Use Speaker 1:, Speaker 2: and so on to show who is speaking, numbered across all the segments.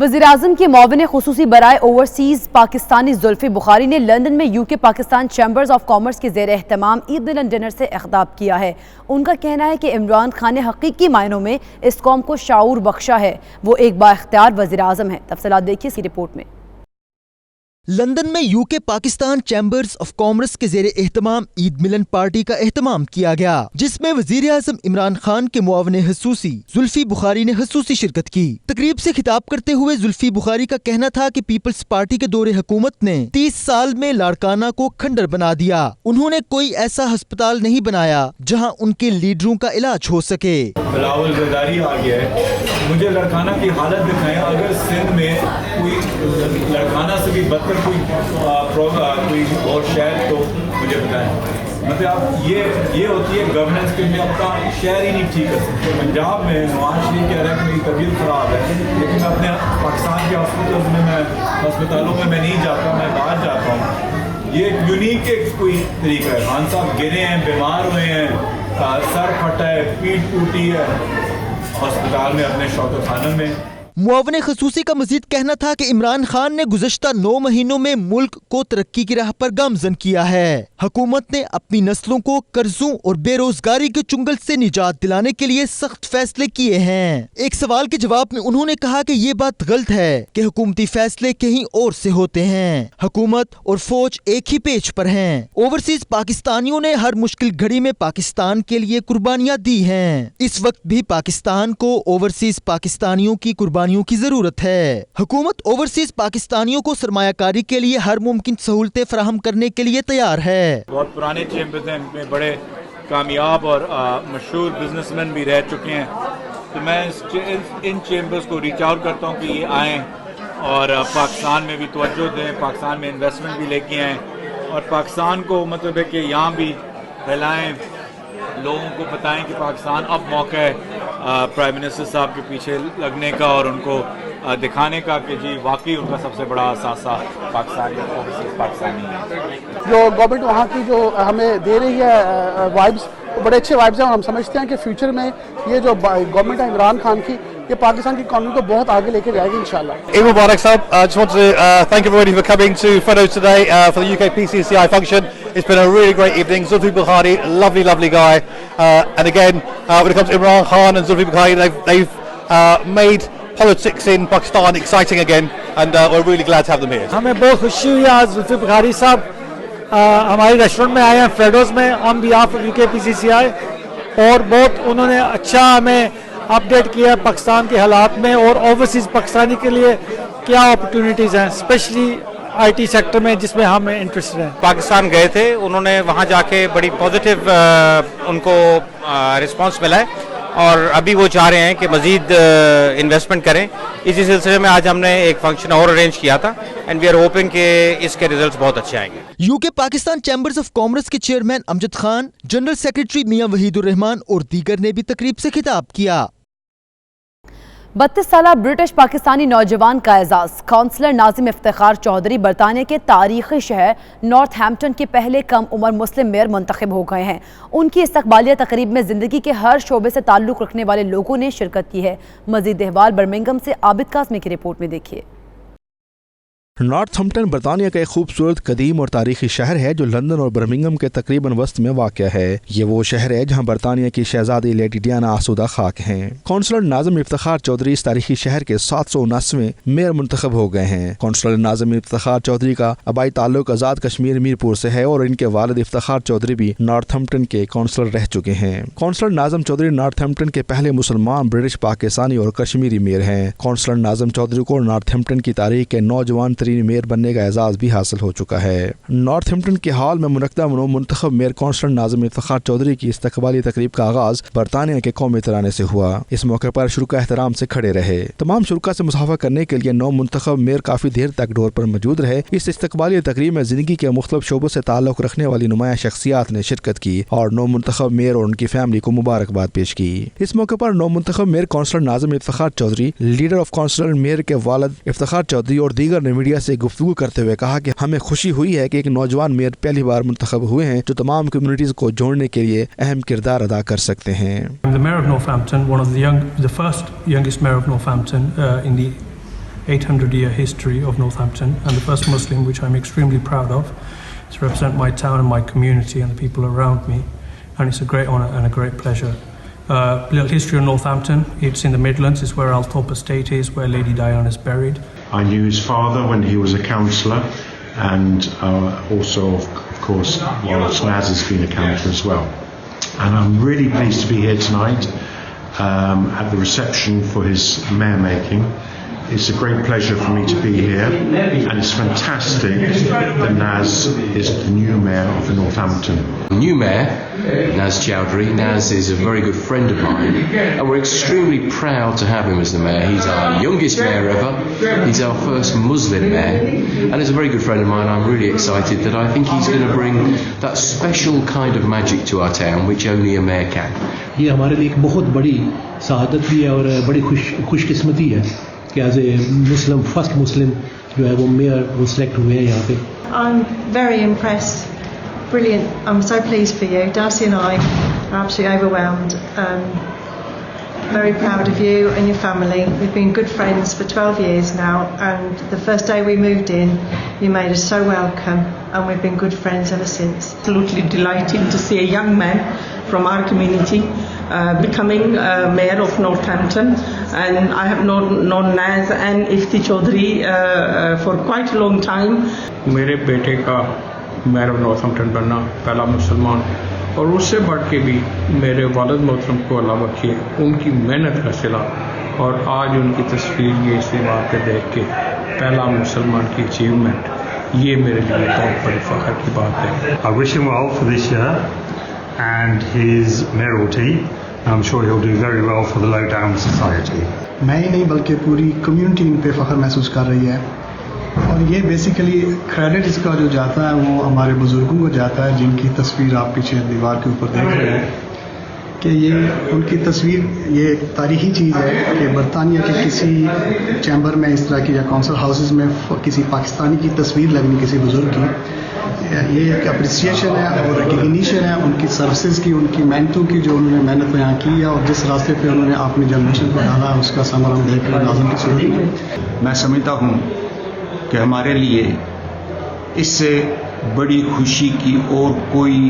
Speaker 1: वज़ीर-ए-आज़म के मुआविन खुसूसी बराए ओवरसीज़ पाकिस्तानी जुल्फ़ी बुखारी ने लंदन में UK Pakistan chambers of commerce के ज़ेर एहतमाम ईद मिलन डिनर से खिताब किया है। उनका कहना है कि इमरान खान ने हकीकी मायनों में इस कौम को शाऊर बख्शा है। वो एक बाइख्तियार वज़ीर-ए-आज़म है। तफसीलात देखिए इसी रिपोर्ट में।
Speaker 2: लंदन में UK Pakistan chambers of commerce के ज़ेरे एहतमाम ईद मिलन पार्टी का एहतमाम किया गया, जिसमें वज़ीर आज़म इमरान खान के मुआविन खसूसी जुल्फ़ी बुखारी ने खसूसी शिरकत की। तकरीब से खिताब करते हुए जुल्फ़ी बुखारी का कहना था कि पीपल्स पार्टी के दौरे हुकूमत ने 30 साल में लाड़काना को खंडर बना दिया। उन्होंने कोई ऐसा अस्पताल नहीं बनाया जहाँ उनके लीडरों का इलाज हो सके।
Speaker 3: बिलावल ज़रदारी आ गया है, मुझे लड़काना की हालत दिखाएं। अगर सिंध में कोई लड़काना से भी बदतर कोई और शहर तो मुझे बताएं। मतलब आप ये होती है गवर्नेंस के लिए आपका शहर ही नहीं ठीक है। पंजाब में नवाज शरीफ कह रहा है कि मेरी तबीयत ख़राब है, लेकिन मैं अपने पाकिस्तान के हस्पतालों में मैं नहीं जाता, मैं बाहर जाता हूँ। ये यूनिक एक कोई तरीका है। खान साहब गिरे हैं, बीमार हुए हैं, सर फटा है, पीठ टूटी है, अस्पताल में अपने शौकत खानों में।
Speaker 2: मुआविन खसूसी का मजीद कहना था कि इमरान खान ने गुज़श्ता 9 महीनों में मुल्क को तरक्की की राह पर गामजन किया है। हुकूमत ने अपनी नस्लों को कर्जों और बेरोजगारी के चुंगल से निजात दिलाने के लिए सख्त फैसले किए हैं। एक सवाल के जवाब में उन्होंने कहा कि ये बात गलत है कि हुकूमती फैसले कहीं और से होते हैं। हुकूमत और फौज एक ही पेज पर हैं। ओवरसीज पाकिस्तानियों ने हर मुश्किल घड़ी में पाकिस्तान के लिए कुर्बानियां दी हैं। इस वक्त भी पाकिस्तान को ओवरसीज पाकिस्तानियों की कुर्बानियों की जरूरत है। हुकूमत ओवरसीज पाकिस्तानियों को सरमायाकारी के लिए हर मुमकिन सहूलतें फराहम करने के लिए तैयार है।
Speaker 3: बहुत पुराने चैम्बर्स हैं, इनमें बड़े कामयाब और मशहूर बिजनेसमैन भी रह चुके हैं। तो मैं इन चैम्बर्स को रीच आउट करता हूँ कि ये आएँ और पाकिस्तान में भी तवज्जो दें, पाकिस्तान में इन्वेस्टमेंट भी लेके आएँ और पाकिस्तान को मतलब है कि यहाँ भी फैलाएँ, लोगों को बताएं कि पाकिस्तान अब मौका है प्राइम मिनिस्टर साहब के पीछे लगने का और उनको दिखाने का कि जी वाकई उनका सबसे बड़ा असासा पाकिस्तानी है।
Speaker 4: जो गवर्नमेंट वहाँ की जो हमें दे रही है वाइब्स, वो बड़े अच्छे वाइब्स हैं और हम समझते हैं कि फ्यूचर में ये जो गवर्नमेंट है इमरान खान की, ये पाकिस्तान की इकॉनमी को बहुत आगे लेके जाएगी इंशाल्लाह।
Speaker 5: Eid Mubarak sahab, I just want to thank everybody for coming to Photos today for the UK PCCI function. It's been a really great evening. Zulfi Bukhari, lovely guy. And again, when it comes to Imran Khan and Zulfi Bukhari, they've made politics in Pakistan exciting again, and we're really glad to have them here.
Speaker 6: हमें बहुत खुशी हुई आज जुल्फी बुखारी साहब हमारे restaurant में आए हैं फेडोज में on behalf of UK PCCI, और बहुत उन्होंने अच्छा हमें अपडेट किया पाकिस्तान के हालात में और ओवरसीज पाकिस्तानी के लिए क्या अपॉर्चुनिटीज़ हैं, स्पेशली आईटी सेक्टर में जिसमें हम इंटरेस्टेड हैं।
Speaker 7: पाकिस्तान गए थे, उन्होंने वहाँ जाके बड़ी पॉजिटिव उनको रिस्पांस मिला है और अभी वो चाह रहे हैं कि मज़ीद इन्वेस्टमेंट करें। इसी सिलसिले में आज हमने एक फंक्शन और अरेंज किया था एंड वी आर होपिंग कि इसके रिजल्ट्स बहुत अच्छे आएंगे।
Speaker 2: UK Pakistan chambers of commerce के chairman Amjad Khan, general secretary Mian Wahidur Rehman और दीगर ने भी तकरीब से खिताब किया।
Speaker 1: 32 साला ब्रिटिश पाकिस्तानी नौजवान का एजाज काउंसलर नाजिम इफ्तिखार चौधरी बरतानिया के तारीखी शहर नॉर्थहैम्पटन के पहले कम उम्र मुस्लिम मेयर मुंतखब हो गए हैं। उनकी इस्तकबालिया तकरीब में जिंदगी के हर शोबे से ताल्लुक़ रखने वाले लोगों ने शिरकत की है। मजीद अहवाल बर्मिंघम से आबिद काज़मी की रिपोर्ट में देखिए।
Speaker 8: नॉर्थहैम्पटन बरतानिया का एक खूबसूरत कदीम और तारीखी शहर है जो लंदन और बर्मिंघम के तकरीबन वस्त में वाक़ है। ये वो शहर है जहाँ बरतानिया की शहजादी लेडी डियाना आसूदा खाक हैं। काउंसलर नाजिम इफ्तिखार चौधरी इस तारीखी शहर के 779वें मेयर मुंतखब हो गए हैं। काउंसलर नाजिम इफ्तिखार चौधरी का आबाई ताल्लुक आज़ाद कश्मीर मीरपुर से है और इनके वालिद इफ्तिखार चौधरी भी नॉर्थहैम्पटन के काउंसलर रह चुके हैं। काउंसलर नाजिम चौधरी नॉर्थहैम्पटन के पहले मुसलमान ब्रिटिश पाकिस्तानी और कश्मीरी मेयर हैं। काउंसलर नाजिम चौधरी को नॉर्थहैम्पटन की तारीख के नौजवान मेयर बनने का एजाज भी हासिल हो चुका है। नॉर्थहैम्पटन के हॉल में मुनक्किदा मुंतखब मेयर काउंसलर नाजिम इफ्तिखार चौधरी की इस्तकबाली तकरीब का आगाज बरतानिया के कौमी तराने से हुआ। इस मौके पर शुरुका एहतराम से खड़े रहे। तमाम शुरुका से मुसाफा करने के लिए 9 मुंतखब मेयर काफी देर तक डोर पर मौजूद रहे। इस इस्तकबाली तकरीब में जिंदगी के मुख्तलिफ शोबों से ताल्लुक रखने वाली नुमाया शख्सियात ने शिरकत की और 9 मुंतखब मेयर और उनकी फैमिली को मुबारकबाद पेश की। इस मौके पर 9 मुंतखब mayor councillor Nazim Iftikhar Chaudhry, leader of councillor mayor के वालिद इफ्तिखार चौधरी और दीगर ने मीडिया से गुफ्तगू करते हुए कहा कि हमें खुशी हुई है कि एक नौजवान मेयर पहली बार मुंतखब हुए हैं जो तमाम कम्युनिटीज को जोड़ने के लिए अहम किरदार अदा कर सकते हैं।
Speaker 9: The mayor of Northampton, the first youngest mayor of Northampton in the 800-year history of Northampton, and the first Muslim, which I'm extremely proud of, to represent my town and my community and the people around me, and it's a great honour and a great pleasure. Little history of Northampton. It's in the Midlands. It's where Althorpe Estate is, where Lady Diana is buried.
Speaker 10: I knew his father when he was a councillor, and also, of course, whilst Naz has been a councillor as well. And I'm really pleased to be here tonight at the reception for his mayor making. It's a great pleasure for me to be here, and it's fantastic that Naz is the new mayor of Northampton.
Speaker 11: New mayor, Naz Chowdhury. Naz is a very good friend of mine, and we're extremely proud to have him as the mayor. He's our youngest mayor ever. He's our first Muslim mayor, and he's a very good friend of mine. I'm really excited that I think he's going to bring that special kind of magic to our town, which only a mayor can.
Speaker 12: یہ ہمارے لیے ایک بہت بڑی سعادت بھی ہے اور بڑی خوش قسمتی ہے کہ ایز اے مسلم فرسٹ مسلم جو ہے وہ میئر وہ سلیکٹ ہوئے ہیں یہاں پہ.
Speaker 13: I'm very impressed. Brilliant. I'm so pleased for you. Darcy and I are absolutely overwhelmed. Very proud of you and your family. We've been good friends for 12 years now, and the first day we moved in, you made us so welcome, and we've been good friends ever since.
Speaker 14: Absolutely delighted to see a young man from our community becoming mayor of Northampton, and I have known Naz and Ifti Chaudhry for quite a long time.
Speaker 9: میرے بیٹے کا measure of Northampton بننا پہلا مسلمان، اور اس سے بڑھ کے بھی میرے والد محترم کو اللہ بخشے ان کی محنت کا صلہ، اور آج ان کی تصویر یہ اسلام پہ دیکھ کے پہلا مسلمان کی اچیومنٹ، یہ میرے لیے بہت بڑی فخر کی بات ہے.
Speaker 15: I wish him well for this year and his mayoralty. I'm sure he'll do very well for the Lowdown society.
Speaker 4: میں ہی نہیں بلکہ پوری کمیونٹی ان پہ فخر محسوس کر رہی ہے، اور یہ بیسیکلی کریڈٹ اس کا جو جاتا ہے وہ ہمارے بزرگوں کو جاتا ہے، جن کی تصویر آپ پیچھے دیوار کے اوپر دیکھ رہے ہیں کہ یہ ان کی تصویر یہ ایک تاریخی چیز ہے کہ برطانیہ کے کسی چیمبر میں اس طرح کی یا کونسل ہاؤسز میں کسی پاکستانی کی تصویر لگنی کسی بزرگ کی، یہ ایک اپریسیشن ہے اور ریکگنیشن ہے ان کی سروسز کی، ان کی محنتوں کی جو انہوں نے محنت یہاں کی ہے، اور جس راستے پہ انہوں نے اپنی جنریشن کو ڈالا اس کا ثمر ہم دیکھ رہے ہیں ناظم کی صورت میں.
Speaker 16: میں سمجھتا ہوں کہ ہمارے لیے اس سے بڑی خوشی کی اور کوئی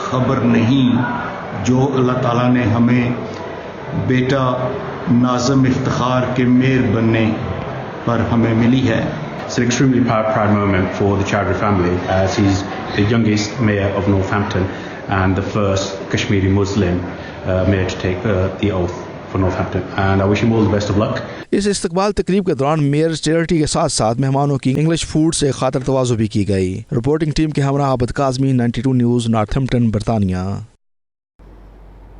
Speaker 16: خبر نہیں جو اللہ تعالیٰ نے ہمیں بیٹا ناظم افتخار کے میئر بننے پر ہمیں ملی ہے.
Speaker 17: It's an extremely proud moment for the Chowdhury family, as he's the youngest mayor of Northampton and the first Kashmiri Muslim mayor to take the oath for Northampton, and I wish him all the best of luck.
Speaker 8: اس استقبال تقریب کے دوران mayor charity کے ساتھ ساتھ مہمانوں کی English food سے خاطر تواضع بھی کی گئی. رپورٹنگ ٹیم کے ہمراہ عابد کاظمی، 92 نیوز، نارتھمپٹن، برطانیہ.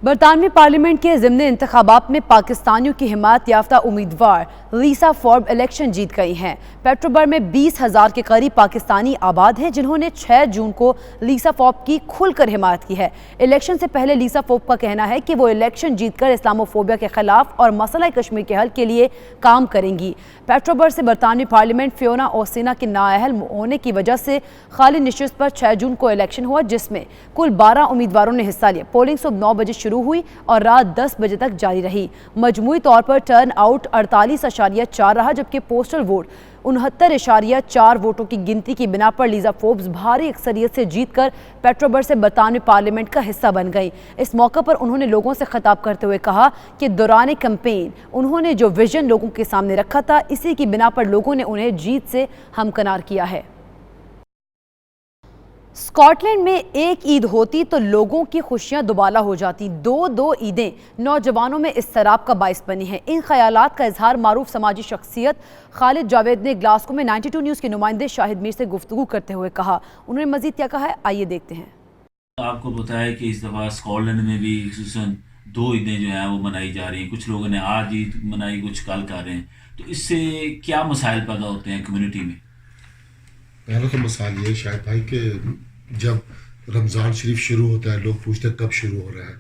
Speaker 1: برطانوی پارلیمنٹ کے ضمنی انتخابات میں پاکستانیوں کی حمایت یافتہ امیدوار لیسا فورب الیکشن جیت گئی ہیں. پیٹروبر میں 20,000 کے قریب پاکستانی آباد ہیں جنہوں نے 6 جون کو لیسا فورب کی کھل کر حمایت کی ہے. الیکشن سے پہلے لیسا فورب کا کہنا ہے کہ وہ الیکشن جیت کر اسلاموفوبیا کے خلاف اور مسئلہ کشمیر کے حل کے لیے کام کریں گی. پیٹروبر سے برطانوی پارلیمنٹ فیونا اوسینا کے نااہل ہونے کی وجہ سے خالی نشست پر 6 جون کو الیکشن ہوا، جس میں کل 12 امیدواروں نے حصہ لیا. پولنگ صبح 9 بجے شروع ہوئی اور رات 10 بجے تک جاری رہی. مجموعی طور پر ٹرن آؤٹ 48.4 رہا، جبکہ پوسٹل ووٹ 69.4 ووٹوں کی گنتی کی بنا پر لیزا فوربس بھاری اکثریت سے جیت کر پیٹروبر سے برطانوی پارلیمنٹ کا حصہ بن گئی. اس موقع پر انہوں نے لوگوں سے خطاب کرتے ہوئے کہا کہ دوران کیمپین انہوں نے جو ویژن لوگوں کے سامنے رکھا تھا، اسی کی بنا پر لوگوں نے انہیں جیت سے ہمکنار کیا ہے. اسکاٹ لینڈ میں ایک عید ہوتی تو لوگوں کی خوشیاں دوبالا ہو جاتی. دو عیدیں نوجوانوں میں اضطراب کا باعث بنی ہیں. ان خیالات کا اظہار معروف سماجی شخصیت خالد جاوید نے گلاسکو میں 92 نیوز کے نمائندے شاہد میر سے گفتگو کرتے ہوئے کہا. انہوں نے مزید کیا کہا ہے، آئیے دیکھتے ہیں.
Speaker 18: آپ کو پتہ ہے کہ اس دفعہ اسکاٹ لینڈ میں بھی خصوصاً 2 عیدیں جو ہیں وہ منائی جا رہی ہیں. کچھ لوگوں نے آج عید منائی، کچھ کل کر رہے ہیں. تو اس سے کیا مسائل پیدا ہوتے ہیں کمیونٹی میں؟
Speaker 19: پہلا تو مسائل یہ شاید بھائی کہ جب رمضان شریف شروع ہوتا ہے لوگ پوچھتے ہیں کب شروع ہو رہا ہے،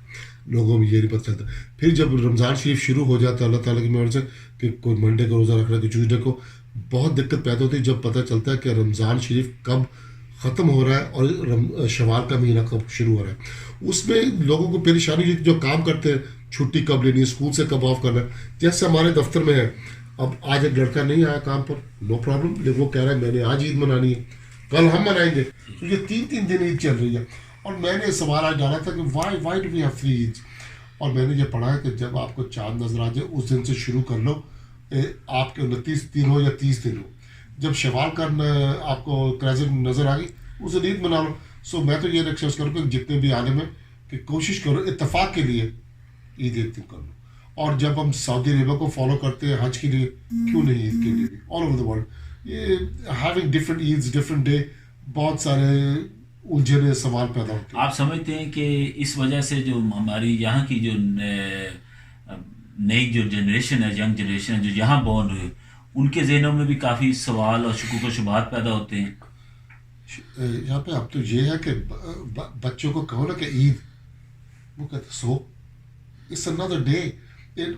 Speaker 19: لوگوں میں یہ نہیں پتہ چلتا. پھر جب رمضان شریف شروع ہو جاتا ہے اللہ تعالیٰ کی مہر سے کہ کوئی منڈے کو روزہ رکھ رہا ہے، کوئی ٹیوزڈے کو، بہت دقت پیدا ہوتی ہے جب پتہ چلتا ہے کہ رمضان شریف کب ختم ہو رہا ہے اور شوال کا مہینہ کب شروع ہو رہا ہے. اس میں لوگوں کو پریشانی ہوتی ہے جو کام کرتے ہیں، چھٹی کب لینی ہے، اسکول سے کب آف کرنا ہے. جیسے ہمارے دفتر میں ہے अब आज एक लड़का नहीं आया काम पर, नो प्रॉब्लम, लेकिन वो कह रहा है मैंने आज ईद मनानी है, कल हम मनाएंगे। तो ये 3-3 दिन ईद चल रही है। और मैंने सवाल आज डाला था कि why do we have 3 Eid, और मैंने ये पढ़ा है कि जब आपको चाँद नजर आ जाए उस दिन से शुरू कर लो, आपके 29 दिन हो या 30 दिन हो, जब शवाल का आपको क्रेजेंट नजर आ गई उस दिन ईद मना लो। सो मैं तो ये रिक्वेस्ट करूँ कि जितने भी आलिम हैं कि कोशिश करो इत्तेफाक के लिए ईद एक दिन कर लो। और जब हम सऊदी अरेबिया को फॉलो करते हैं हज के लिए, क्यों नहीं ईद के लिए भी, ऑल ओवर द वर्ल्ड ये हैविंग डिफरेंट ईद्स डिफरेंट डे, बहुत सारे उलझने सवाल पैदा होते हैं।
Speaker 18: आप समझते हैं कि इस वजह से जो हमारी यहाँ की जो नई जो जनरेशन है, यंग जनरेशन है जो यहाँ बॉर्न हुए, उनके जहनों में भी काफ़ी सवाल और शुकूक व शुबहात पैदा होते हैं?
Speaker 19: यहाँ पे अब तो ये है कि बच्चों को कहो ना कि ईद, वो कहते सो इट्स अनदर डे।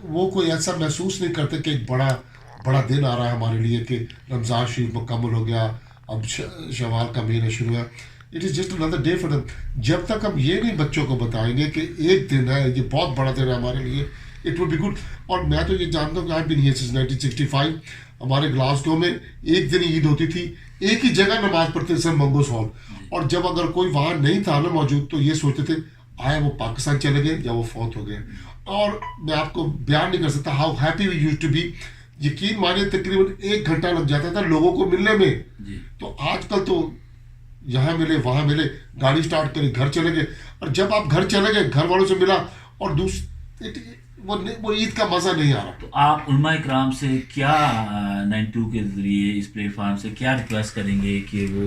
Speaker 19: वो कोई ऐसा महसूस नहीं करते कि एक बड़ा दिन आ रहा है हमारे लिए कि रमज़ान शरीफ मुकम्मल हो गया, अब शवाल का महीना शुरू है। It is just another day for them. जब तक हम ये नहीं बच्चों को बताएंगे कि एक दिन है, ये बहुत बड़ा दिन है हमारे लिए, इट विल बी गुड। और मैं तो ये जानता हूँ कि आई बीन हियर सिंस 1965। हमारे ग्लासगो में एक दिन ईद होती थी, एक ही जगह नमाज पढ़ते थे, मंगोस हॉल। और जब अगर कोई वहाँ नहीं था ना मौजूद, तो ये सोचते थे आया वो पाकिस्तान चले गए या वो फौत हो गए। और मैं आपको बयान नहीं कर सकता how happy we used to be. यकीन मानिए तकरीबन 1 घंटा लग जाता था लोगों को मिलने में। तो आजकल तो यहाँ मिले वहाँ मिले, गाड़ी स्टार्ट करी, घर चले गए। और जब आप घर चले गए, घर वालों से मिला और वो ईद का मज़ा नहीं आ रहा।
Speaker 18: तो आप उलमा इकराम से क्या 92 के ज़रिए इस प्लेटफार्म से क्या रिक्वेस्ट करेंगे कि वो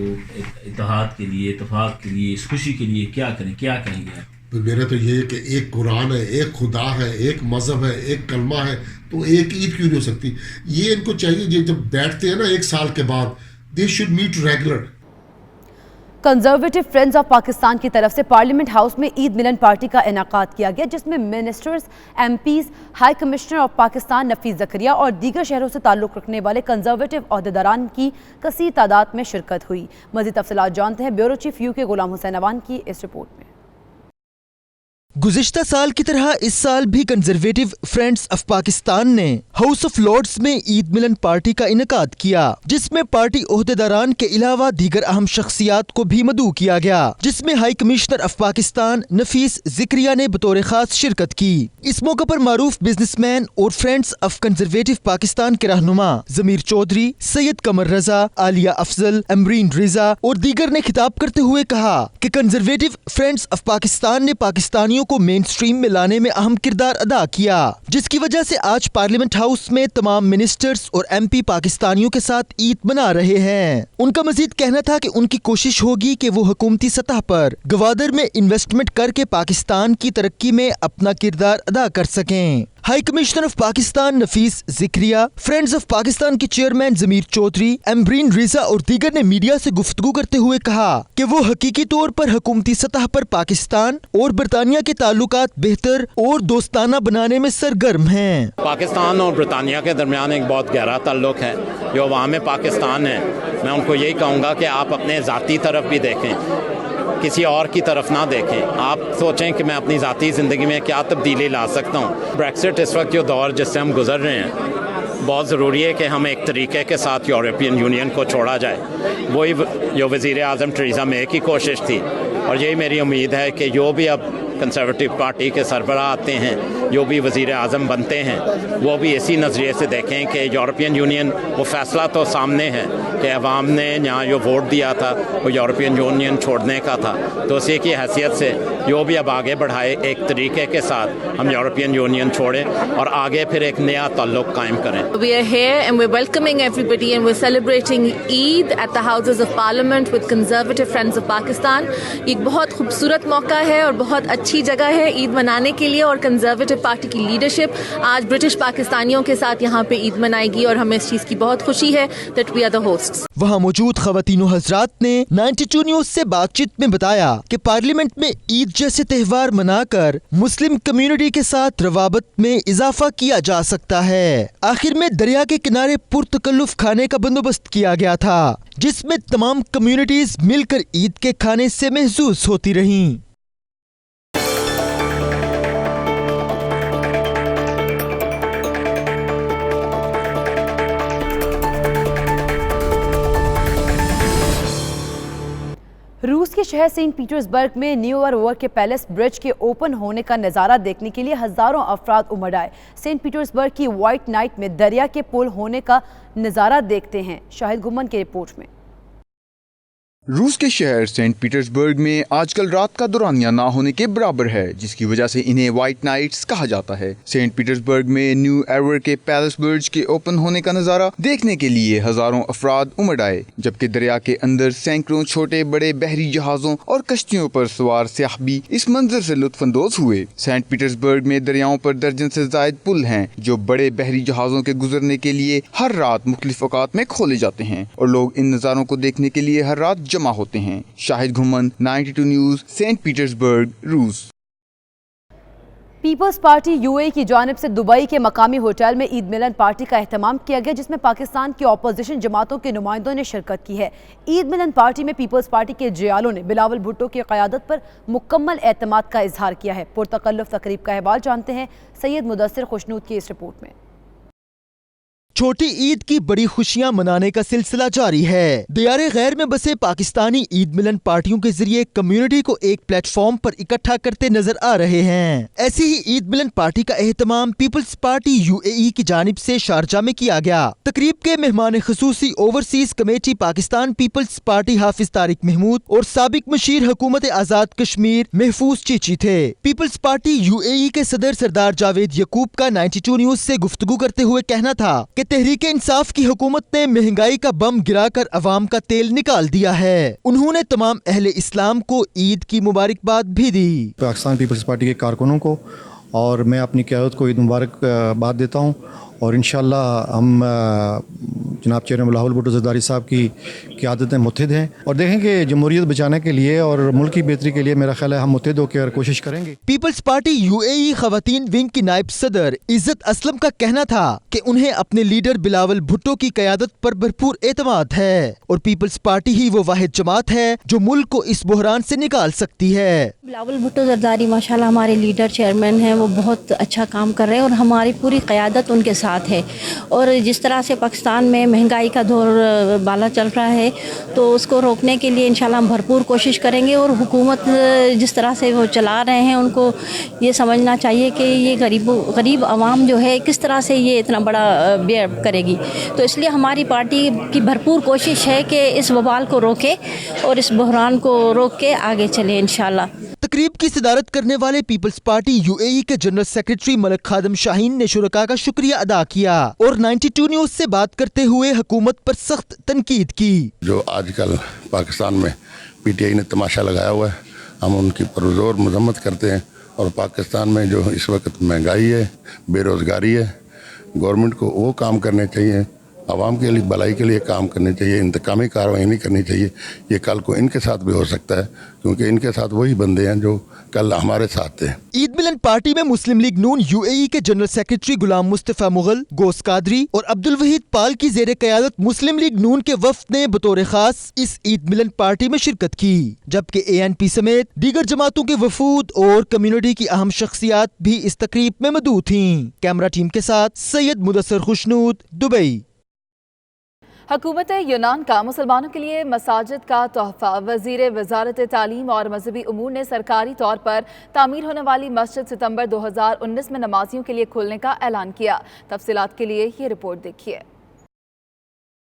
Speaker 18: इत्तेहाद के लिए, इत्तेफाक के लिए, इस खुशी के लिए क्या करें, क्या कहेंगे?
Speaker 19: तो मेरा तो ये है कि एक कुरान है, एक खुदा है, एक मज़हब है, एक कलमा है, तो एक ईद क्यों नहीं हो सकती? ये इनको चाहिए, ये जब बैठते हैं ना 1 साल के बाद, they should meet regular.
Speaker 1: Conservative friends of Pakistan की तरफ से पार्लियामेंट हाउस में ईद मिलन पार्टी का इनेकाद किया गया, जिसमें ministers, MPs, high commissioner of Pakistan Nafees Zakaria और दीगर शहरों से ताल्लुक़ रखने वाले कंजर्वेटिव ओहदेदारान की कसीर तादाद में शिरकत हुई। मज़ीद तफसीलात जानते हैं bureau chief UK Ghulam Hussain Awan की इस रिपोर्ट में।
Speaker 2: गुज़िश्ता साल की तरह इस साल भी कंजर्वेटिव फ्रेंड्स ऑफ पाकिस्तान ने हाउस ऑफ लॉर्ड्स में ईद मिलन पार्टी का इनेकाद किया, जिसमें पार्टी ओहदेदारान के अलावा दीगर अहम शख्सियात को भी मदऊ किया गया, जिसमें high commissioner of Pakistan Nafees Zakaria ने बतौर खास शिरकत की। इस मौके पर मारूफ बिजनेसमैन और फ्रेंड्स ऑफ कंजर्वेटिव पाकिस्तान के रहनुमा ज़मीर चौधरी, सैयद कमर रजा, आलिया अफजल, अमरीन रिजा और दीगर ने खिताब करते हुए कहा कि कंजर्वेटिव फ्रेंड्स ऑफ पाकिस्तान ने पाकिस्तानियों को मेन स्ट्रीम में लाने में अहम किरदार अदा किया, जिसकी वजह से आज पार्लियामेंट हाउस में तमाम मिनिस्टर्स और एमपी पाकिस्तानियों के साथ ईद मना रहे हैं। उनका मजीद कहना था कि उनकी कोशिश होगी कि वो हुकूमती सतह पर गवादर में इन्वेस्टमेंट करके पाकिस्तान की तरक्की में अपना किरदार अदा कर सकें। High commissioner of Pakistan Nafees Zakaria, friends of Pakistan के चेयरमैन ज़मीर चौधरी, अमरीन रिजा और दीगर ने मीडिया से गुफ्तगू करते हुए कहा कि वो हकीकी तौर पर हुकूमती सतह पर पाकिस्तान और बरतानिया के ताल्लुकात बेहतर और दोस्ताना बनाने में सरगर्म हैं।
Speaker 20: पाकिस्तान और बरतानिया के दरमियान एक बहुत गहरा ताल्लुक है जो अवाम पाकिस्तान है। मैं उनको यही कहूँगा कि आप अपने ज़ाती तरफ भी देखें, किसी और की तरफ ना देखें। आप सोचें कि मैं अपनी ज़ाती ज़िंदगी में क्या तब्दीली ला सकता हूँ। ब्रेक्सिट इस वक्त जो दौर जिससे हम गुजर रहे हैं, बहुत ज़रूरी है कि हम एक तरीके के साथ यूरोपियन यूनियन को छोड़ा जाए। वही जो वज़ीर आज़म थेरेसा मे की कोशिश थी, और यही मेरी उम्मीद है कि जो भी अब कंसर्वेटिव पार्टी के सरबराह आते हैं, जो भी वज़ीर आज़म बनते हैं, वो भी इसी नज़रिए से देखें कि यूरोपियन यूनियन, वो फ़ैसला तो सामने है कि अवाम ने यहाँ जो वोट दिया था वो यूरोपियन यूनियन छोड़ने का था। तो उसी की हैसियत से जो भी अब आगे बढ़ाए, एक तरीके के साथ हम यूरोपियन यूनियन छोड़ें और आगे फिर एक नया ताल्लुक कायम करें।
Speaker 21: We are here and we're welcoming everybody and we're celebrating Eid at the Houses of Parliament with Conservative Friends of Pakistan. एक बहुत खूबसूरत मौका है और बहुत अच्छी जगह है ईद मनाने के लिए, और कंजर्वेटिव पार्टी की लीडरशिप आज ब्रिटिश पाकिस्तानियों के साथ यहाँ पे ईद मनाएगी और हमें इस चीज़ की बहुत खुशी है that we are the hosts.
Speaker 2: वहाँ मौजूद ख़वातीनो हज़रात ने 92 न्यूज़ से बातचीत में बताया कि पार्लियामेंट में ईद जैसे त्यौहार मनाकर मुस्लिम कम्युनिटी के साथ रवाबत में इजाफा किया जा सकता है। आखिर में दरिया के किनारे पुरतकल्लुफ खाने का बंदोबस्त किया गया था, जिसमें तमाम कम्युनिटीज मिलकर ईद के खाने से महसूस होती रहीं।
Speaker 1: के शहर सेंट पीटर्सबर्ग में न्यू ईयर के पैलेस ब्रिज के ओपन होने का नज़ारा देखने के लिए हज़ारों अफराद उमड़ आए। सेंट पीटर्सबर्ग की व्हाइट नाइट में दरिया के पुल होने का नज़ारा देखते हैं। शाहिद घुमन की रिपोर्ट में।
Speaker 3: रूस के शहर सेंट पीटर्सबर्ग में आजकल रात का दौरानिया ना होने के बराबर है, जिसकी वजह से इन्हें व्हाइट नाइट्स कहा जाता है। सेंट पीटर्सबर्ग में न्यू ईयर के पैलेस ब्रिज के ओपन होने का नज़ारा देखने के लिए हजारों अफराद उमड़ आए, जबकि दरिया के अंदर सैकड़ों छोटे बड़े बहरी जहाजों और कश्तियों पर सवार सियाह भी इस मंजर से लुत्फानंदोज हुए। सेंट पीटर्सबर्ग में दरियाओं पर दर्जन से ज्यादा पुल हैं, जो बड़े बहरी जहाजों के गुजरने के लिए हर रात मुख्तलिफ औकात में खोले जाते हैं और लोग इन नज़ारों को देखने के लिए हर रात जमा होते हैं। शाहिद घुमन, 92 न्यूज़, सेंट पीटर्सबर्ग, रूस।
Speaker 1: पीपल्स पार्टी यूएई की जानिब से दुबई के मकामी होटल में ईद मिलन पार्टी का एहतमाम किया गया, जिसमें पाकिस्तान की अपोजिशन जमातों के नुमाइंदों ने शिरकत की है। ईद मिलन पार्टी में पीपल्स पार्टी के जियालों ने बिलावल भुट्टो की क़यादत पर मुकम्मल एतमाद का इजहार किया है। पुरतकल्लुफ़ तकरीब का अहवाल जानते हैं सैयद मुदस्सिर खुशनूद की इस रिपोर्ट में।
Speaker 2: छोटी ईद की बड़ी खुशियां मनाने का सिलसिला जारी है। दियारे गैर में बसे पाकिस्तानी ईद मिलन पार्टियों के जरिए कम्युनिटी को एक प्लेटफॉर्म पर इकट्ठा करते नजर आ रहे हैं। ऐसी ही ईद मिलन पार्टी का एहतमाम पीपल्स पार्टी यूएई की जानिब से शारजा में किया गया। तकरीब के मेहमान खुसूसी ओवरसीज कमेटी पाकिस्तान पीपल्स पार्टी हाफिज तारिक महमूद और साबिक मशीर हुकूमत आजाद कश्मीर महफूज चीची थे। पीपल्स पार्टी यूएई के सदर सरदार जावेद यकूब का 92 न्यूज से गुफ्तगू करते हुए कहना था कि तहरीक इंसाफ की हुकूमत ने महंगाई का बम गिराकर अवाम का तेल निकाल दिया है। उन्होंने तमाम अहले इस्लाम को ईद की मुबारकबाद भी दी।
Speaker 22: पाकिस्तान पीपल्स पार्टी के कारकुनों को और मैं अपनी क़यादत को ईद मुबारकबाद देता हूँ और इंशाअल्लाह हम जनाब चेयरमैन बिलावल भुट्टो ज़रदारी साहब की क़यादत में मुत्तहिद हैं और देखें कि जमहूरियत बचाने के लिए और मुल्क की बेहतरी के लिए मेरा ख्याल है हम मुत्तहिद होकर कोशिश करेंगे।
Speaker 2: पीपल्स पार्टी यूएई खवातीन विंग की नायब सदर इज्जत असलम का कहना था कि उन्हें अपने लीडर बिलावल भुट्टो की क़यादत पर भरपूर एतमाद है और पीपल्स पार्टी ही वो वाहिद जमात है जो मुल्क को इस बहरान से निकाल सकती है।
Speaker 23: बिलावल भुट्टो ज़रदारी माशाल्लाह हमारे लीडर चेयरमैन हैं, वो बहुत अच्छा काम कर रहे हैं और हमारी पूरी क़यादत उनके साथ है। और जिस तरह से पाकिस्तान में महंगाई का दौर बाला चल रहा है तो उसको रोकने के लिए इंशाल्लाह हम भरपूर कोशिश करेंगे और हुकूमत जिस तरह से वो चला रहे हैं उनको ये समझना चाहिए कि ये गरीब आवाम जो है किस तरह से ये इतना बड़ा बेयर करेगी। तो इसलिए हमारी पार्टी की भरपूर कोशिश है कि इस वबाल को रोके और इस बहरान को रोक के आगे चले इंशाल्लाह।
Speaker 2: तकरीब की सदारत करने वाले पीपल्स पार्टी यूएई के जनरल सेक्रेटरी मलिक खादम शाहीन ने शुरका का शुक्रिया अदा किया और 92 न्यूज से बात करते हुए हुकूमत पर सख्त तनकीद की।
Speaker 24: जो आजकल पाकिस्तान में पीटीआई ने तमाशा लगाया हुआ है, हम उनकी पुरजोर मजम्मत करते हैं और पाकिस्तान में जो इस वक्त महंगाई है, बेरोज़गारी है, गवर्नमेंट को वो काम करने चाहिए, आवाम के लिए भलाई के लिए काम करने चाहिए, इंतकामी कार्रवाई नहीं करनी चाहिए। ये कल को इनके साथ भी हो सकता है क्योंकि इनके साथ वही बंदे हैं जो कल हमारे साथ थे।
Speaker 2: ईद मिलन पार्टी में मुस्लिम लीग नून यूएई के जनरल सेक्रेटरी गुलाम मुस्तफा मुगल, गोस कादरी और अब्दुल वहीद पाल की जेर क़यादत मुस्लिम लीग नून के वफ्द ने बतौर खास इस ईद मिलन पार्टी में शिरकत की, जबकि एएनपी समेत दीगर जमातों के वफूद और कम्युनिटी की अहम शख्सियात भी इस तकरीब में मौजूद थीं। कैमरा टीम के साथ सैयद मुदस्सिर खुशनूद, दुबई।
Speaker 21: हुकूमत यूनान का मुसलमानों के लिए मसाजिद का तोहफा। वज़ीर वज़ारत तालीम और मजहबी उमूर ने सरकारी तौर पर तामीर होने वाली मस्जिद सितंबर 2019 में नमाजियों के लिए खोलने का ऐलान किया। तफसीलात के लिए ये रिपोर्ट देखिए।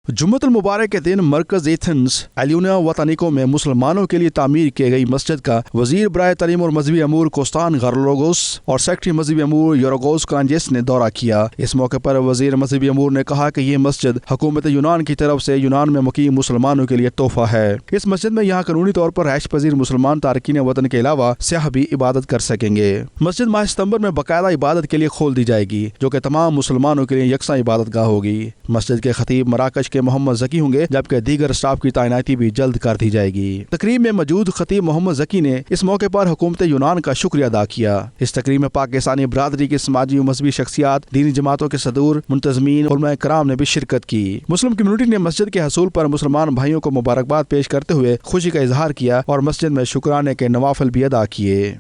Speaker 8: जुम्मतुल मुबारक के दिन मरकज एथेंस एल्यूना वतनिको में मुसलमानों के लिए तामीर की गई मस्जिद का वजीर बराए तालीम और मजहबी अमूर कोस्तान गार्लोगोस और सेक्रेटरी मजहबी अमूर योरोगोस क्रांजेस ने दौरा किया। इस मौके पर वजीर मजहबी अमूर ने कहा कि ये मस्जिद हुकूमत यूनान की तरफ से यूनान में मुकीम मुसलमानों के लिए तोहफा है। इस मस्जिद में यहाँ कानूनी तौर पर रहायश पजीर मुसलमान तारकीन वतन के अलावा सियाह भी इबादत कर सकेंगे। मस्जिद माह सितंबर में बाकायदा इबादत के लिए खोल दी जाएगी, जो कि तमाम मुसलमानों के लिए यकसा इबादत गाह होगी। मस्जिद के खतीब मराकश के मोहम्मद जकी होंगे, जबकि दीगर स्टाफ की तैनाती भी जल्द कर दी जाएगी। तकरीब में मौजूद खतीब मोहम्मद जकी ने इस मौके पर हुकूमत यूनान का शुक्रिया अदा किया। इस तकरीब में पाकिस्तानी बरादरी की समाजी और मजहबी शख्सियात, दीनी जमातों के सदूर, मुंतजमीन, उलमा कराम ने भी शिरकत की। मुस्लिम कम्युनिटी ने मस्जिद के हसूल पर मुसलमान भाइयों को मुबारकबाद पेश करते हुए खुशी का इजहार किया और मस्जिद में शुक्राने के नवाफिल भी अदा किए।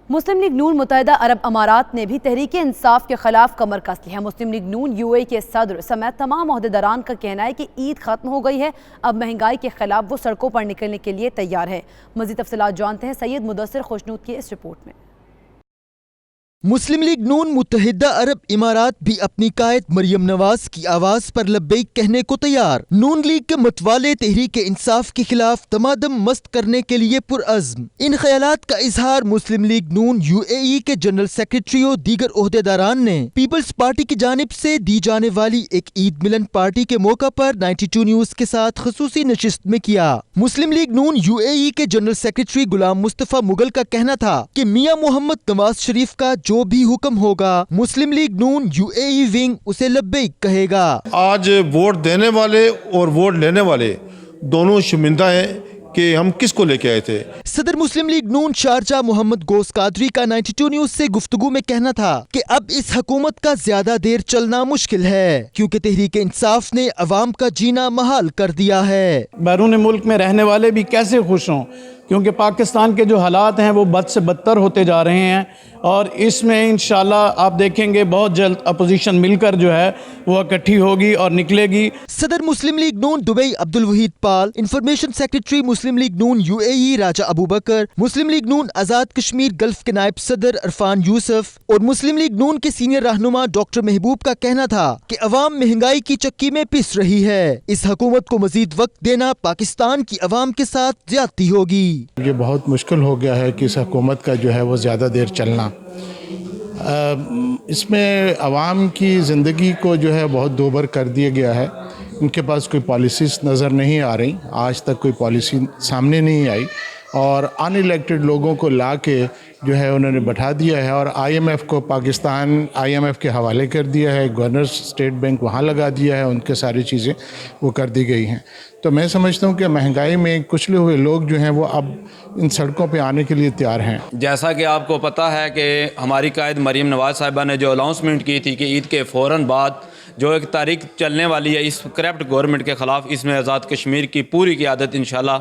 Speaker 1: مسلم لیگ نون متحدہ عرب امارات نے بھی تحریک انصاف کے خلاف کمر کس لی ہے۔ مسلم لیگ نون UAE کے صدر سمیت تمام عہدیداران کا کہنا ہے کہ عید ختم ہو گئی ہے، اب مہنگائی کے خلاف وہ سڑکوں پر نکلنے کے لیے تیار ہے۔ مزید تفصیلات جانتے ہیں سید مدثر خوشنود کی اس رپورٹ میں۔
Speaker 2: مسلم لیگ نون متحدہ عرب امارات بھی اپنی قائد مریم نواز کی آواز پر لبیک کہنے کو تیار۔ نون لیگ کے متوالے تحریک انصاف کے خلاف دمادم مست کرنے کے لیے پرعزم۔ ان خیالات کا اظہار مسلم لیگ نون UAE کے جنرل سیکریٹری اور دیگر عہدیداران نے پیپلز پارٹی کی جانب سے دی جانے والی ایک عید ملن پارٹی کے موقع پر 92 نیوز کے ساتھ خصوصی نشست میں کیا۔ مسلم لیگ نون UAE کے جنرل سیکریٹری غلام مصطفیٰ مغل کا کہنا تھا کہ میاں محمد نواز شریف کا جو بھی حکم ہوگا مسلم لیگ نون UAE ونگ اسے لبیک کہے گا۔
Speaker 5: آج ووٹ دینے والے اور ووٹ لینے والے دونوں شرمندہ ہیں کہ ہم کس کو لے کے آئے تھے۔
Speaker 2: صدر مسلم لیگ نون شارجہ محمد گوس قادری کا 92 نیوز سے گفتگو میں کہنا تھا کہ اب اس حکومت کا زیادہ دیر چلنا مشکل ہے کیونکہ تحریک انصاف نے عوام کا جینا محال کر دیا ہے۔
Speaker 6: بیرون ملک میں رہنے والے بھی کیسے خوش ہوں، کیونکہ پاکستان کے جو حالات ہیں وہ بد سے بدتر ہوتے جا رہے ہیں، اور اس میں انشاءاللہ آپ دیکھیں گے بہت جلد اپوزیشن مل کر جو ہے وہ اکٹھی ہوگی اور نکلے گی۔
Speaker 2: صدر مسلم لیگ نون دبئی عبدالوحید پال، انفارمیشن سیکریٹری مسلم لیگ نون UAE راجہ ابو بکر، مسلم لیگ نون آزاد کشمیر گلف کے نائب صدر عرفان یوسف اور مسلم لیگ نون کے سینئر رہنما ڈاکٹر محبوب کا کہنا تھا کہ عوام مہنگائی کی چکی میں پس رہی ہے۔ اس حکومت کو مزید وقت دینا پاکستان کی عوام کے ساتھ زیادتی ہوگی۔
Speaker 7: یہ بہت مشکل ہو گیا ہے کہ اس حکومت کا جو ہے وہ زیادہ دیر چلنا، اس میں عوام کی زندگی کو جو ہے بہت دوبر کر دیا گیا ہے۔ ان کے پاس کوئی پالیسیز نظر نہیں آ رہی، آج تک کوئی پالیسی سامنے نہیں آئی، اور ان الیکٹڈ لوگوں کو لا کے جو ہے انہوں نے بٹھا دیا ہے، اور IMF کو پاکستان IMF کے حوالے کر دیا ہے، گورنر اسٹیٹ بینک وہاں لگا دیا ہے، ان کے ساری چیزیں وہ کر دی گئی ہیں۔ تو میں سمجھتا ہوں کہ مہنگائی میں کچلے ہوئے لوگ جو ہیں وہ اب ان سڑکوں پہ آنے کے لیے تیار ہیں۔
Speaker 10: جیسا کہ آپ کو پتہ ہے کہ ہماری قائد مریم نواز صاحبہ نے جو اناؤنسمنٹ کی تھی کہ عید کے فوراً بعد جو ایک تاریخ چلنے والی ہے اس کرپٹ گورنمنٹ کے خلاف، اس میں آزاد کشمیر کی پوری قیادت انشاءاللہ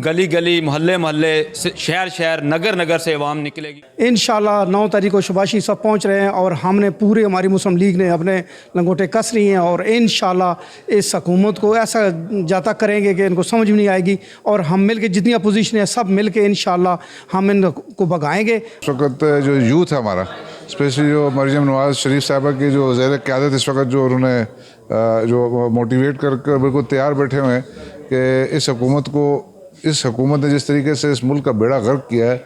Speaker 10: گلی گلی محلے محلے شہر شہر نگر نگر سے عوام نکلے گی۔
Speaker 6: انشاءاللہ 9 تاریخ کو شباشی سب پہنچ رہے ہیں، اور ہم نے پورے ہماری مسلم لیگ نے اپنے لنگوٹے کس لی ہیں، اور انشاءاللہ اس حکومت کو ایسا جاتا کریں گے کہ ان کو سمجھ نہیں آئے گی، اور ہم مل کے جتنی اپوزیشن ہے سب مل کے انشاءاللہ ہم ان کو بھگائیں گے۔
Speaker 25: اس وقت جو یوتھ ہے ہمارا، اسپیشلی جو مریم نواز شریف صاحبہ کی جو زیر قیادت اس وقت جو انہوں نے جو موٹیویٹ کر کے بالکل تیار بیٹھے ہوئے ہیں کہ اس حکومت نے جس طریقے سے اس ملک کا بیڑا غرق کیا ہے،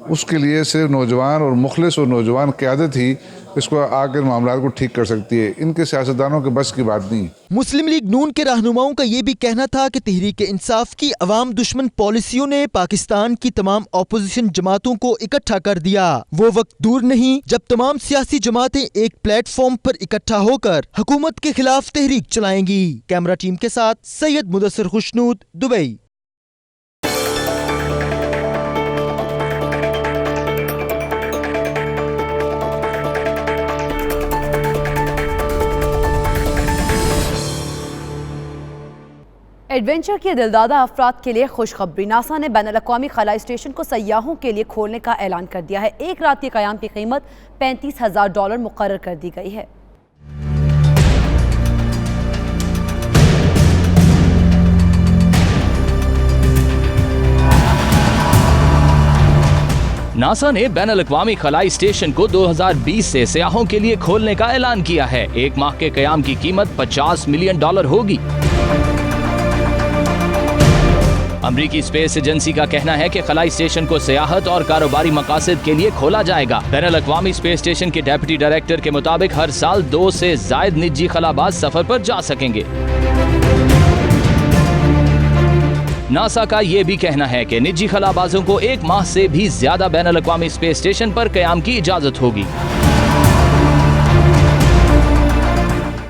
Speaker 25: اس کے لیے صرف نوجوان اور مخلص اور نوجوان قیادت ہی اس کو آ کے معاملات کو ٹھیک کر سکتی ہے، ان کے سیاستدانوں کے بس کی بات نہیں۔
Speaker 2: مسلم لیگ نون کے رہنماؤں کا یہ بھی کہنا تھا کہ تحریک انصاف کی عوام دشمن پالیسیوں نے پاکستان کی تمام اپوزیشن جماعتوں کو اکٹھا کر دیا۔ وہ وقت دور نہیں جب تمام سیاسی جماعتیں ایک پلیٹ فارم پر اکٹھا ہو کر حکومت کے خلاف تحریک چلائیں گی۔ کیمرہ ٹیم کے ساتھ سید مدثر خوشنود، دبئی۔
Speaker 1: ایڈونچر کے دلدادہ افراد کے لیے خوشخبری، ناسا نے بین الاقوامی خلائی اسٹیشن کو سیاحوں کے لیے کھولنے کا اعلان کر دیا ہے۔ ایک رات کے قیام کی قیمت $35,000 مقرر کر دی گئی ہے۔
Speaker 26: ناسا نے بین الاقوامی خلائی اسٹیشن کو 2020 سے سیاحوں کے لیے کھولنے کا اعلان کیا ہے۔ ایک ماہ کے قیام کی قیمت $50 ملین ہوگی۔ امریکی اسپیس ایجنسی کا کہنا ہے کہ خلائی اسٹیشن کو سیاحت اور کاروباری مقاصد کے لیے کھولا جائے گا۔ بین الاقوامی اسپیس اسٹیشن کے ڈیپٹی ڈائریکٹر کے مطابق ہر سال 2 سے زائد نجی خلاباز سفر پر جا سکیں گے۔ ناسا کا یہ بھی کہنا ہے کہ نجی خلابازوں کو 1 ماہ سے بھی زیادہ بین الاقوامی اسپیس اسٹیشن پر قیام کی اجازت ہوگی۔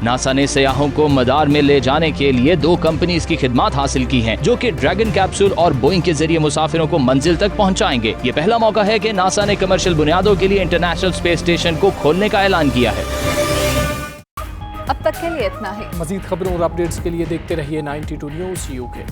Speaker 26: ناسا نے سیاحوں کو مدار میں لے جانے کے لیے 2 کمپنیز کی خدمات حاصل کی ہیں جو کہ ڈریگن کیپسول اور بوئنگ کے ذریعے مسافروں کو منزل تک پہنچائیں گے۔ یہ پہلا موقع ہے کہ ناسا نے کمرشل بنیادوں کے لیے انٹرنیشنل اسپیس اسٹیشن کو کھولنے کا اعلان کیا ہے۔
Speaker 1: اب تک کے لیے اتنا ہی۔
Speaker 27: مزید خبروں اور اپڈیٹس کے لیے دیکھتے رہیے 92 نیوز UK۔